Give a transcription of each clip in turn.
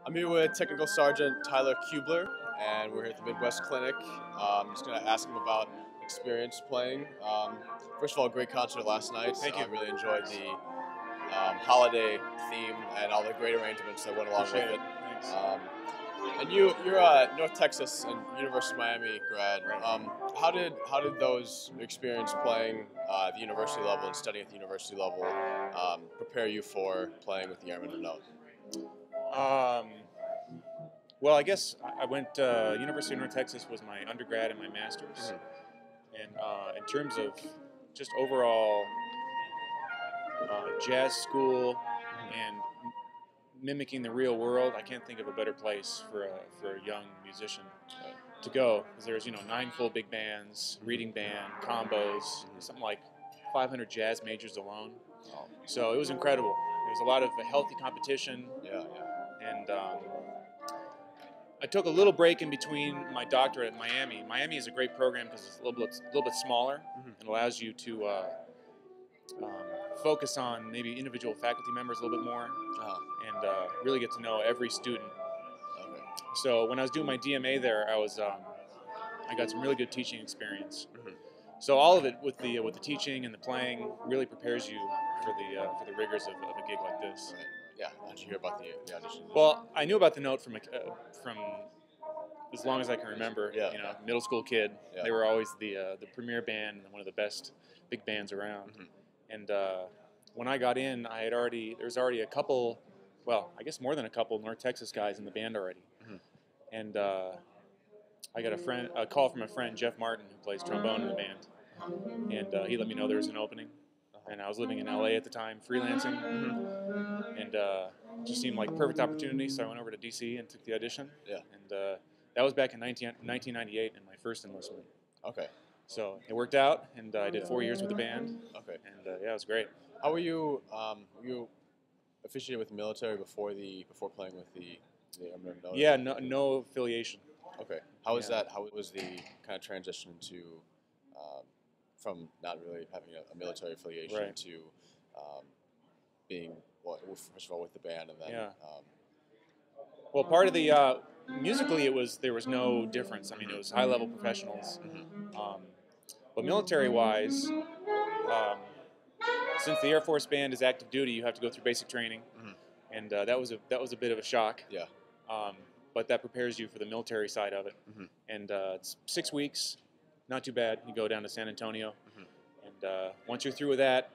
I'm here with Technical Sergeant Tyler Kuebler, and we're here at the Midwest Clinic. I'm just going to ask him about experience playing. First of all, great concert last night. Thank you. I really enjoyed the holiday theme and all the great arrangements that went along Appreciate with it. Thanks. And you're a North Texas and University of Miami grad. Right. How did those experience playing at the university level and studying at the university level prepare you for playing with the Airmen and Note? Well, I guess I went University of North Texas was my undergrad and my master's. And in terms of just overall jazz school and mimicking the real world, I can't think of a better place for a young musician to go, because there's 9 full big bands, reading band, combos, something like 500 jazz majors alone. So it was incredible. There was a lot of healthy competition. And I took a little break in between my doctorate at Miami. Miami is a great program because it's a little bit smaller and allows you to focus on maybe individual faculty members a little bit more and really get to know every student. So when I was doing my DMA there, I got some really good teaching experience. So all of it with the teaching and the playing really prepares you for the rigors of a gig like this. Right. Yeah. How'd you hear about the audition? Well, I knew about the Note from as long as I can remember. Middle school kid. Yeah. They were always the premier band and one of the best big bands around. And when I got in, there was already a couple, well, I guess more than a couple North Texas guys in the band already. And I got a call from a friend, Jeff Martin, who plays trombone in the band, and he let me know there was an opening. And I was living in LA at the time, freelancing, and it just seemed like a perfect opportunity. So I went over to DC and took the audition. And that was back in 1998 in my first enlistment. Okay. So it worked out, and I did 4 years with the band. Okay. And it was great. How were you? Were you officiated with the military before playing with the Airmen? Yeah, no affiliation. Okay. How was that? How was the kind of transition to from not really having a military affiliation to being, well, first of all with the band and then well, part of the musically there was no difference. I mean, it was high level professionals. But military wise, since the Air Force band is active duty, you have to go through basic training, and that was a bit of a shock. But that prepares you for the military side of it. And it's 6 weeks, not too bad. You go down to San Antonio, and once you're through with that,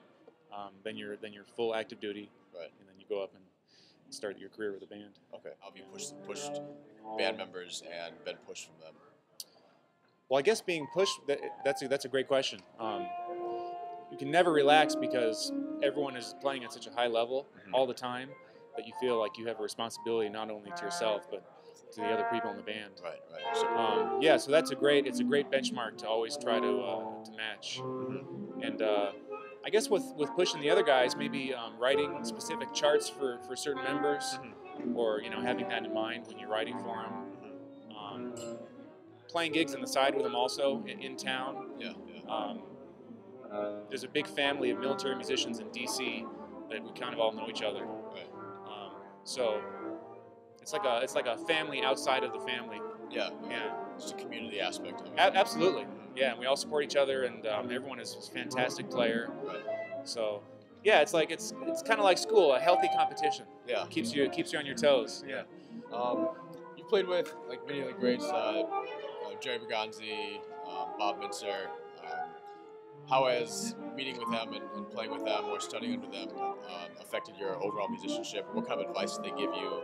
then you're full active duty, and then you go up and start your career with the band. Okay. How have you pushed band members and been pushed from them? Well, I guess being pushed, that's a great question. You can never relax because everyone is playing at such a high level all the time that you feel like you have a responsibility not only to yourself but to the other people in the band. Right. So it's a great benchmark to always try to match. And I guess with pushing the other guys, maybe writing specific charts for certain members, or having that in mind when you're writing for them. Playing gigs on the side with them also in town. There's a big family of military musicians in DC that we kind of all know each other. So it's like a family outside of the family. It's a community aspect of it. Absolutely. Yeah, and we all support each other, and everyone is a fantastic player. So yeah, it's kind of like school, a healthy competition. Keeps you on your toes. You played with like many of the greats, Jerry Bergonzi, Bob Mintzer. How has meeting with them and playing with them or studying under them affected your overall musicianship? What kind of advice did they give you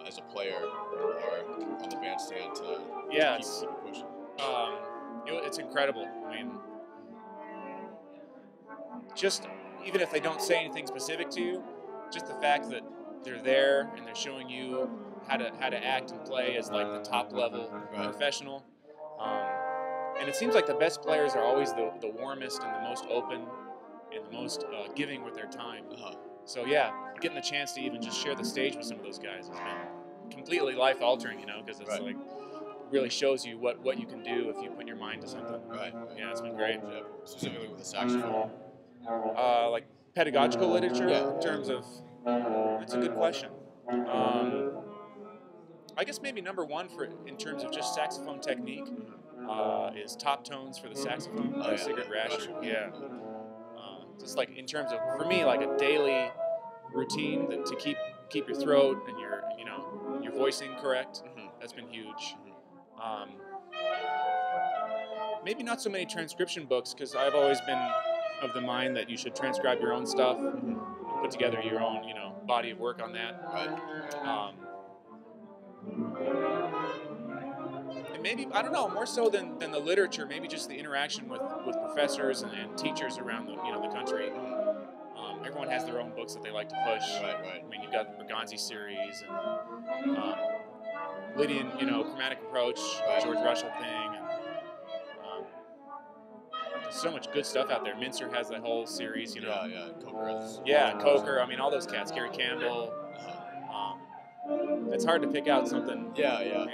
as a player or on the bandstand to keep pushing? It's incredible. I mean, just even if they don't say anything specific to you, just the fact that they're there and they're showing you how to act and play as like the top level professional. And it seems like the best players are always the warmest and the most open and the most giving with their time. So yeah, getting the chance to even just share the stage with some of those guys has been completely life altering, because it's like really shows you what you can do if you put your mind to something. Yeah, it's been great. Specifically with the saxophone. Like pedagogical literature in terms of, that's a good question. I guess maybe number one in terms of just saxophone technique is top tones for the saxophone by Sigurd Rascher. Yeah. Just like in terms of, for me, like a daily routine to keep your throat and your voicing correct. That's been huge. Maybe not so many transcription books, because I've always been of the mind that you should transcribe your own stuff, put together your own body of work on that. Right. And maybe, I don't know, more so than the literature, maybe just the interaction with professors and teachers around the country. Everyone has their own books that they like to push. Right. I mean, you've got the Berganzi series and Lydian, chromatic approach, George Russell thing, and there's so much good stuff out there. Mincer has that whole series, Yeah. Coker. Yeah, Coker. I mean, all those cats. Gary Campbell. It's hard to pick out something. Yeah.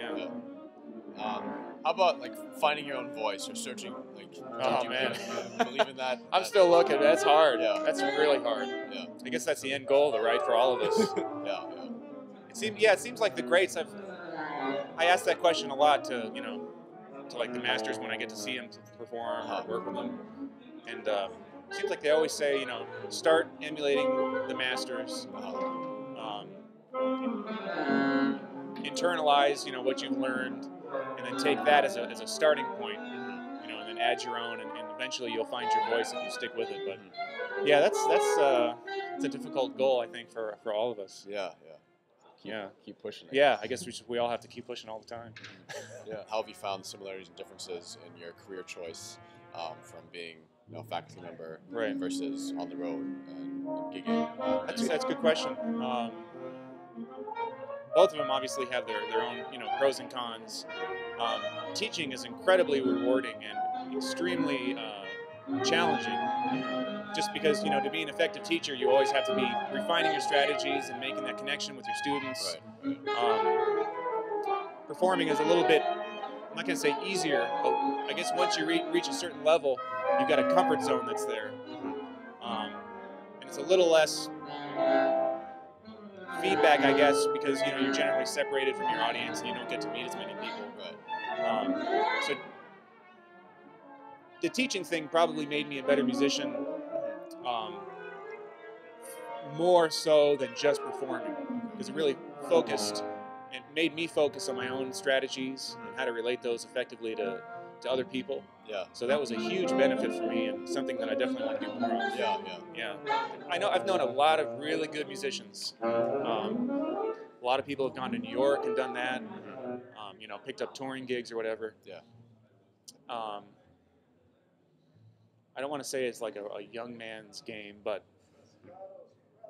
How about like finding your own voice or searching? Like, oh man, believe in that? I'm still looking. That's hard. Yeah. That's really hard. Yeah. I guess that's the end goal, though, right, for all of us. Yeah. It seems like the greats. I ask that question a lot to like the masters when I get to see them perform or work with them, and it seems like they always say, start emulating the masters. Internalize, what you've learned, and then take that as a starting point, and then add your own, and eventually you'll find your voice if you stick with it. But yeah, that's it's a difficult goal, I think, for all of us. Yeah. Keep pushing it. Yeah, I guess we all have to keep pushing all the time. Yeah. How have you found the similarities and differences in your career choice from being faculty member versus on the road and gigging? That's a good question. Both of them obviously have their own pros and cons. Teaching is incredibly rewarding and extremely challenging. Just because to be an effective teacher, you always have to be refining your strategies and making that connection with your students. Right. Performing is a little bit, I'm not going to say easier, but I guess once you reach a certain level, you've got a comfort zone that's there, and it's a little less feedback, I guess, because you're generally separated from your audience and you don't get to meet as many people. Right. So the teaching thing probably made me a better musician, more so than just performing, because it really focused and made me focus on my own strategies and how to relate those effectively to other people. Yeah. So that was a huge benefit for me and something that I definitely want to do more of. Yeah. I've known a lot of really good musicians. A lot of people have gone to New York and done that. Picked up touring gigs or whatever. Yeah. I don't want to say it's like a young man's game, but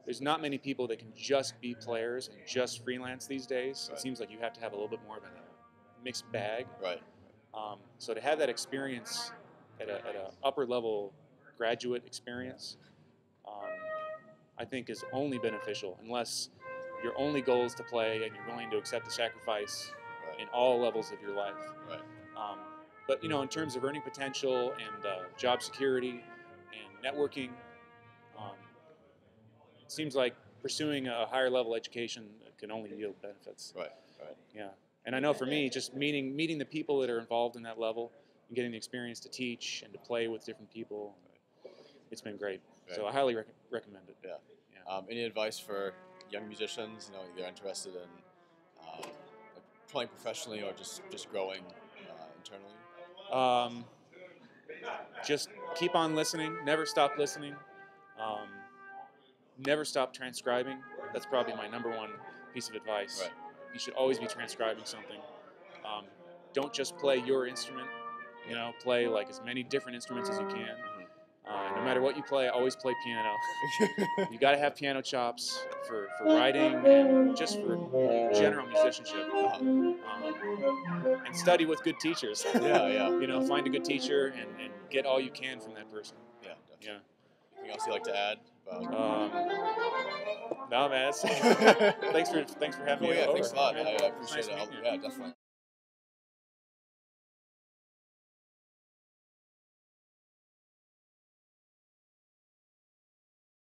there's not many people that can just be players and just freelance these days. Right. It seems like you have to have a little bit more of a mixed bag. Right. So to have that experience at a upper level graduate experience, I think is only beneficial, unless your only goal is to play and you're willing to accept the sacrifice in all levels of your life. Right. But in terms of earning potential and job security and networking, it seems like pursuing a higher level education can only yield benefits. Right. Yeah. And I know for me, just meeting the people that are involved in that level and getting the experience to teach and to play with different people, it's been great. Right. So I highly recommend it. Yeah. Any advice for young musicians, they're interested in playing professionally or just growing internally? Just keep on listening. Never stop listening. Never stop transcribing. That's probably my number one piece of advice. Right. You should always be transcribing something. Don't just play your instrument. Play like as many different instruments as you can. No matter what you play, always play piano. You got to have piano chops for writing and just for general musicianship. And study with good teachers. Yeah. Find a good teacher and get all you can from that person. Yeah. Definitely. Anything else you'd like to add? No, man. Thanks for having me over. Thanks a lot. I appreciate Nice it. meeting you. Yeah, definitely.